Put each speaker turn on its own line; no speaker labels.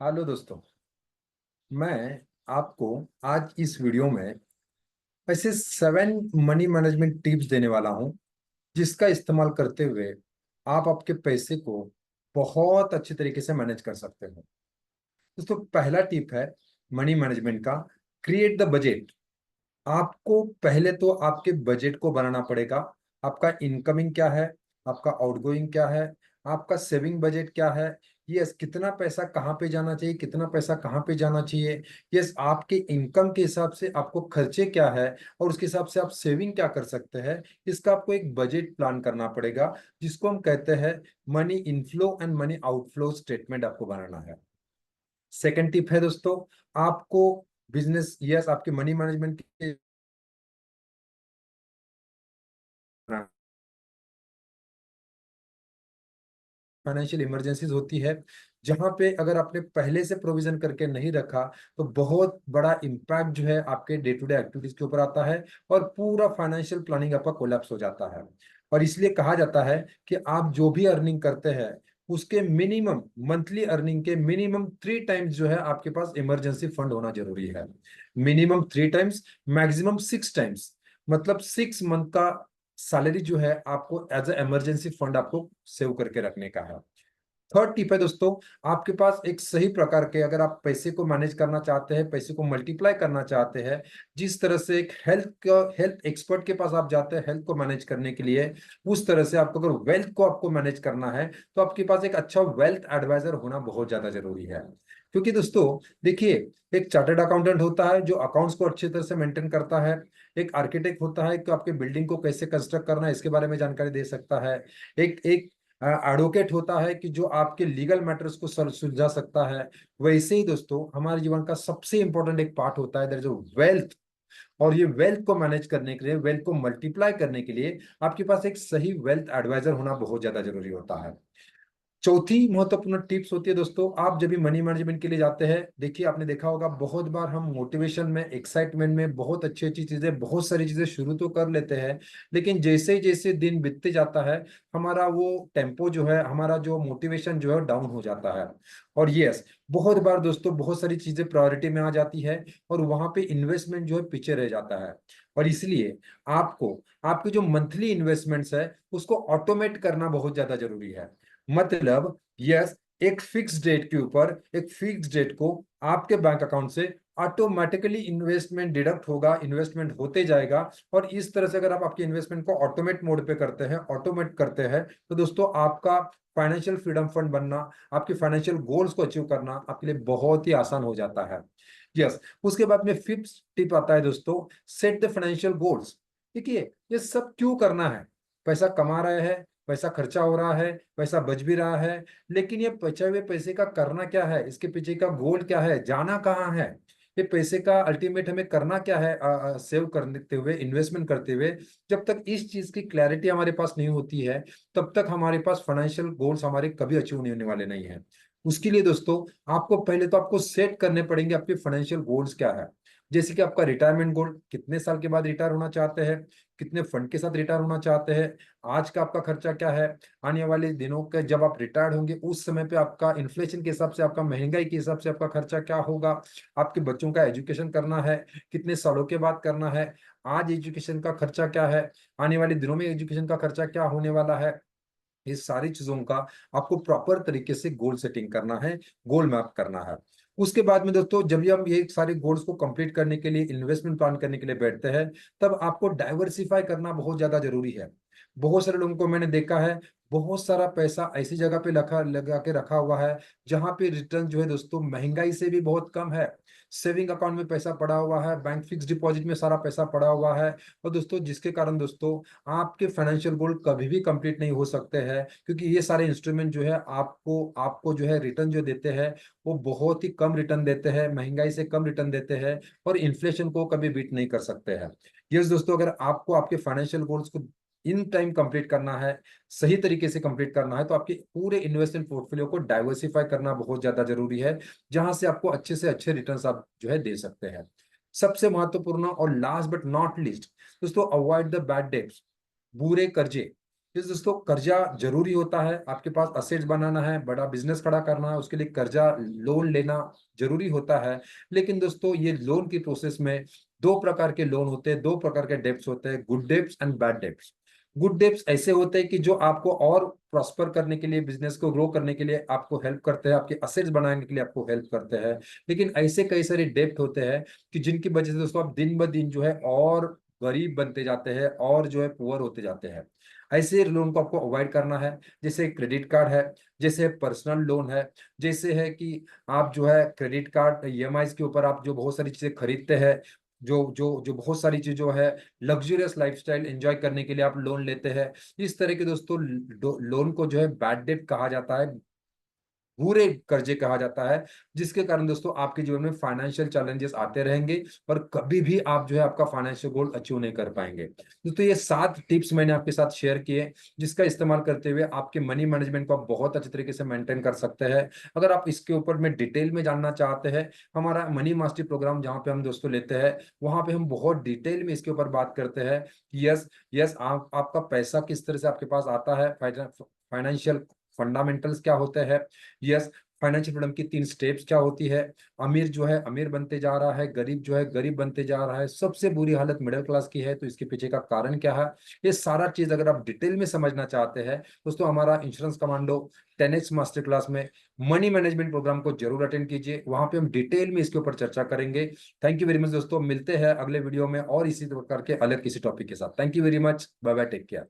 Hello दोस्तों। मैं आपको आज इस वीडियो में ऐसे 7 मनी मैनेजमेंट टिप्स देने वाला हूं, जिसका इस्तेमाल करते हुए आप आपके पैसे को बहुत अच्छे तरीके से मैनेज कर सकते हो। दोस्तों, पहला टिप है मनी मैनेजमेंट का, क्रिएट द बजट। आपको पहले तो आपके बजट को बनाना पड़ेगा। आपका इनकमिंग क्या है, आपका आउटगोइंग क्या है, आपका सेविंग बजट क्या है। यस, कितना पैसा कहाँ पे जाना चाहिए, कितना पैसा कहाँ पे जाना चाहिए। यस, आपके इनकम के हिसाब से आपको खर्चे क्या है और उसके हिसाब से आप सेविंग क्या कर सकते हैं। इसका आपको एक बजट प्लान करना पड़ेगा, जिसको हम कहते हैं money inflow and money outflow statement आपको बनाना है। सेकंड टिप है दोस्तों, आपको बिजनेस, यस, आपके मनी मैनेजमेंट के फाइनेंशियल इमरजेंसीज होती है, जहां पे अगर आपने पहले से प्रोविजन करके नहीं रखा तो बहुत बड़ा इम्पैक्ट जो है आपके डे टू डे एक्टिविटीज के ऊपर आता है और पूरा फाइनेंशियल प्लानिंग आपका कोलैप्स हो जाता है। और इसलिए कहा जाता है कि आप जो भी अर्निंग करते हैं उसके मिनिमम मंथली अर्निंग के मिनिमम 3 टाइम्स जो है आपके पास इमरजेंसी फंड होना जरूरी है। Minimum 3 times, maximum 6 times. मतलब 6 मंथ का सैलरी जो है आपको एज ए इमरजेंसी फंड आपको सेव करके रखने का है। थर्ड टिप है दोस्तों, आपके पास एक सही प्रकार के, अगर आप पैसे को मैनेज करना चाहते हैं, पैसे को मल्टीप्लाई करना चाहते हैं, जिस तरह से एक हेल्थ एक्सपर्ट के पास आप जाते हैं हेल्थ को मैनेज करने के लिए, उस तरह से आपको अगर वेल्थ को आपको मैनेज करना है तो आपके पास एक अच्छा वेल्थ एडवाइजर होना बहुत ज्यादा जरूरी है। क्योंकि दोस्तों देखिए, एक चार्टर्ड अकाउंटेंट होता है जो अकाउंट्स को अच्छी तरह से मेंटेन करता है। एक आर्किटेक्ट होता है कि आपके बिल्डिंग को कैसे कंस्ट्रक्ट करना है इसके बारे में जानकारी दे सकता है। एक एक एडवोकेट होता है कि जो आपके लीगल मैटर्स को सुलझा सकता है। वैसे ही दोस्तों, हमारे जीवन का सबसे इंपॉर्टेंट एक पार्ट होता है दैट इज वेल्थ। और ये वेल्थ को मैनेज करने के लिए, वेल्थ को मल्टीप्लाई करने के लिए आपके पास एक सही वेल्थ एडवाइजर होना बहुत ज्यादा जरूरी होता है। चौथी महत्वपूर्ण टिप्स होती है दोस्तों, आप जब भी मनी मैनेजमेंट के लिए जाते हैं, देखिए आपने देखा होगा बहुत बार हम मोटिवेशन में, एक्साइटमेंट में बहुत अच्छी अच्छी चीजें, बहुत सारी चीजें शुरू तो कर लेते हैं, लेकिन जैसे जैसे दिन बीतते जाता है हमारा वो टेम्पो जो है, हमारा जो मोटिवेशन जो है डाउन हो जाता है। और यस, बहुत बार दोस्तों बहुत सारी चीजें प्रायोरिटी में आ जाती है और वहां पे इन्वेस्टमेंट जो है पीछे रह जाता है। और इसलिए आपको आपके जो मंथली इन्वेस्टमेंट्स है उसको ऑटोमेट करना बहुत ज्यादा जरूरी है। मतलब यस, एक फिक्स डेट के ऊपर, एक फिक्स डेट को आपके बैंक अकाउंट से ऑटोमेटिकली इन्वेस्टमेंट डिडक्ट होगा, इन्वेस्टमेंट होते जाएगा। और इस तरह से अगर आप आपके इन्वेस्टमेंट को ऑटोमेट मोड पे करते हैं, ऑटोमेट करते हैं, तो दोस्तों आपका फाइनेंशियल फ्रीडम फंड बनना, आपके फाइनेंशियल गोल्स को अचीव करना आपके लिए बहुत ही आसान हो जाता है। यस, उसके बाद में फिफ्थ टिप आता है दोस्तों, सेट द फाइनेंशियल गोल्स। देखिए, ये सब क्यों करना है? पैसा कमा रहे हैं, पैसा खर्चा हो रहा है, पैसा बच भी रहा है, लेकिन ये बचे हुए पैसे का करना क्या है, इसके पीछे का गोल क्या है, जाना कहाँ है, ये पैसे का अल्टीमेट हमें करना क्या है, सेव करते हुए, इन्वेस्टमेंट करते हुए। जब तक इस चीज की क्लैरिटी हमारे पास नहीं होती है, तब तक हमारे पास फाइनेंशियल गोल्स हमारे कभी अचीव नहीं होने वाले नहीं है। उसके लिए दोस्तों, आपको पहले तो आपको सेट करने पड़ेंगे आपके फाइनेंशियल गोल्स क्या है। जैसे कि आपका रिटायरमेंट गोल, कितने साल के बाद रिटायर होना चाहते हैं, कितने फंड के साथ रिटायर होना चाहते हैं, आज का आपका खर्चा क्या है, आने वाले दिनों के जब आप रिटायर्ड होंगे उस समय पे आपका इन्फ्लेशन के हिसाब से, आपका महंगाई के हिसाब से आपका खर्चा क्या होगा, आपके बच्चों का एजुकेशन करना है, कितने सालों के बाद करना है, आज एजुकेशन का खर्चा क्या है, आने वाले दिनों में एजुकेशन का खर्चा क्या होने वाला है। इस सारी चीजों का आपको प्रॉपर तरीके से गोल सेटिंग करना है, गोल मैप करना है। उसके बाद में दोस्तों, जब भी हम ये सारे गोल्स को कंप्लीट करने के लिए, इन्वेस्टमेंट प्लान करने के लिए बैठते हैं, तब आपको डाइवर्सिफाई करना बहुत ज्यादा जरूरी है। बहुत सारे लोगों को मैंने देखा है, बहुत सारा पैसा ऐसी जगह पे लगा के रखा हुआ है जहां पे रिटर्न जो है दोस्तों महंगाई से भी बहुत कम है। सेविंग अकाउंट में पैसा पड़ा हुआ है, बैंक फिक्स डिपॉजिट में सारा पैसा पड़ा हुआ है। और दोस्तों, जिसके कारण दोस्तों आपके फाइनेंशियल गोल कभी भी कंप्लीट नहीं हो सकते हैं, क्योंकि ये सारे इंस्ट्रूमेंट जो है आपको आपको जो है रिटर्न जो देते हैं वो बहुत ही कम रिटर्न देते हैं, महंगाई से कम रिटर्न देते हैं और इन्फ्लेशन को कभी बीट नहीं कर सकते हैं। यस दोस्तों, अगर आपको आपके फाइनेंशियल गोल्स को इन टाइम कंप्लीट करना है, सही तरीके से कंप्लीट करना है, तो आपके पूरे इन्वेस्टमेंट पोर्टफोलियो को डाइवर्सिफाई करना बहुत ज्यादा जरूरी है, जहां से आपको अच्छे से अच्छे रिटर्न्स आप जो है दे सकते हैं। सबसे महत्वपूर्ण और लास्ट बट नॉट लीस्ट दोस्तों, अवॉइड द बैड डेट्स, बुरे कर्जे। इस दोस्तों कर्जा जरूरी होता है, आपके पास असेट्स बनाना है, बड़ा बिजनेस खड़ा करना है, उसके लिए कर्जा लोन लेना जरूरी होता है। लेकिन दोस्तों ये लोन की प्रोसेस में दो प्रकार के लोन होते हैं, दो प्रकार के डेब्ट्स होते हैं, good debts and bad debts. Good debts ऐसे होते हैं कि जो आपको और प्रॉस्पर करने के लिए, बिजनेस को ग्रो करने के लिए आपको हेल्प करते हैं, आपके असेट्स बनाने के लिए आपको हेल्प करते हैं। लेकिन ऐसे कई सारे डेब्ट होते हैं कि जिनकी वजह से दोस्तों आप दिन ब दिन जो है और गरीब बनते जाते हैं और जो है पुअर होते जाते हैं। ऐसे लोन को आपको अवॉइड करना है, जैसे क्रेडिट कार्ड है, जैसे पर्सनल लोन है, जैसे है कि आप जो है क्रेडिट कार्ड ईएमआई के ऊपर आप जो बहुत सारी चीजें खरीदते हैं, जो जो जो बहुत सारी चीज जो है लग्जरियस लाइफस्टाइल एंजॉय करने के लिए आप लोन लेते हैं। इस तरह के दोस्तों लोन को जो है बैड डेट कहा जाता है, बुरे कर्जे कहा जाता है, जिसके कारण दोस्तों आपके जीवन में फाइनेंशियल चैलेंजेस आते रहेंगे और कभी भी आप जो है आपका फाइनेंशियल गोल अचीव नहीं कर पाएंगे। दोस्तों ये 7 टिप्स मैंने आपके साथ शेयर किए, जिसका इस्तेमाल करते हुए आपके मनी मैनेजमेंट को आप बहुत अच्छे तरीके से मेंटेन कर सकते हैं। अगर आप इसके ऊपर में डिटेल में जानना चाहते हैं, हमारा मनी मास्टरी प्रोग्राम जहाँ पे हम दोस्तों लेते हैं, वहां पे हम बहुत डिटेल में इसके ऊपर बात करते हैं। यस, यस, आपका पैसा किस तरह से आपके पास आता है, फाइनेंशियल फंडामेंटल्स क्या होते हैं। यस, फाइनेंशियल फ्रीडम की 3 स्टेप्स क्या होती है। अमीर जो है अमीर बनते जा रहा है, गरीब जो है गरीब बनते जा रहा है, सबसे बुरी हालत मिडिल क्लास की है, तो इसके पीछे का कारण क्या है। ये सारा चीज अगर आप डिटेल में समझना चाहते हैं दोस्तों, हमारा insurance commando 10x master class में मनी मैनेजमेंट प्रोग्राम को जरूर अटेंड कीजिए, वहां पे हम डिटेल में इसके ऊपर चर्चा करेंगे। थैंक यू वेरी मच दोस्तों, मिलते हैं अगले वीडियो में और इसी प्रकार के अलग किसी टॉपिक के साथ। Thank you very much, bye bye, take care.